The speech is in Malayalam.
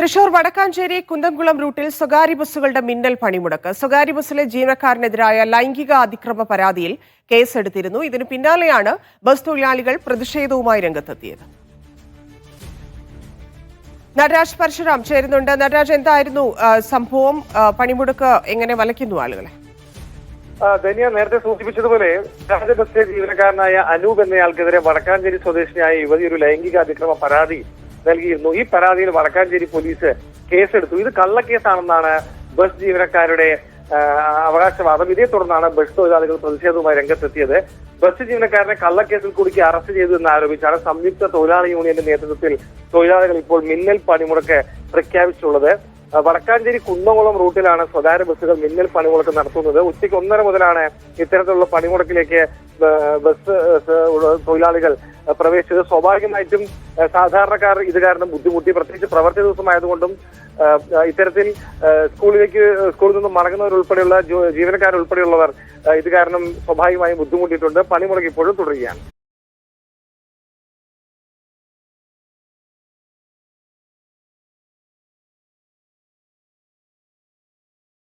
തൃശൂർ വടക്കാഞ്ചേരി കുന്തംകുളം റൂട്ടിൽ സ്വകാര്യ ബസ്സുകളുടെ മിന്നൽ പണിമുടക്ക്. സ്വകാര്യ ബസ്സിലെ ജീവനക്കാരനെതിരായ ലൈംഗിക അതിക്രമ പരാതിയിൽ കേസെടുത്തിരുന്നു. ഇതിനു പിന്നാലെയാണ് ബസ് തൊഴിലാളികൾ പ്രതിഷേധവുമായി രംഗത്തെത്തിയത്. നടരാജ് പരശുരാം ചേരുന്നുണ്ട്. നടരാജ്, എന്തായിരുന്നു സംഭവം? പണിമുടക്ക് എങ്ങനെ വലയ്ക്കുന്നു ആളുകളെ? ധന്യ നേരത്തെ സൂചിപ്പിച്ചതുപോലെ ബസ്സിലെ ജീവനക്കാരനായ അനൂപ് എന്നയാൾക്കെതിരെ വടക്കാഞ്ചേരി സ്വദേശിനിയായ യുവതി ഒരു ലൈംഗിക അതിക്രമ പരാതി നൽകിയിരുന്നു. ഈ പരാതിയിൽ വടക്കാഞ്ചേരി പോലീസ് കേസെടുത്തു. ഇത് കള്ളക്കേസാണെന്നാണ് ബസ് ജീവനക്കാരുടെ അവകാശവാദം. ഇതേ തുടർന്നാണ് ബസ് തൊഴിലാളികൾ പ്രതിഷേധവുമായി രംഗത്തെത്തിയത്. ബസ് ജീവനക്കാരനെ കള്ളക്കേസിൽ കുടുക്കി അറസ്റ്റ് ചെയ്തു എന്നാരോപിച്ചാണ് സംയുക്ത തൊഴിലാളി യൂണിയന്റെ നേതൃത്വത്തിൽ തൊഴിലാളികൾ ഇപ്പോൾ മിന്നൽ പണിമുടക്ക് പ്രഖ്യാപിച്ചിട്ടുള്ളത്. വടക്കാഞ്ചേരി കുന്നംകുളം റൂട്ടിലാണ് സ്വകാര്യ ബസ്സുകൾ മിന്നൽ പണിമുടക്ക് നടത്തുന്നത്. ഉച്ചയ്ക്ക് 1:30 മുതലാണ് ഇത്തരത്തിലുള്ള പണിമുടക്കിലേക്ക് ബസ് തൊഴിലാളികൾ പ്രവേശിച്ചത്. സ്വാഭാവികമായിട്ടും സാധാരണക്കാർ ഇത് കാരണം ബുദ്ധിമുട്ടി, പ്രത്യേകിച്ച് പ്രവൃത്തി ദിവസമായതുകൊണ്ടും ഇത്തരത്തിൽ സ്കൂളിൽ നിന്നും മടങ്ങുന്നവരുൾപ്പെടെയുള്ള ജീവനക്കാരുൾപ്പെടെയുള്ളവർ ഇത് കാരണം സ്വാഭാവികമായും ബുദ്ധിമുട്ടിയിട്ടുണ്ട്. പണിമുടക്ക് ഇപ്പോഴും തുടരുകയാണ്.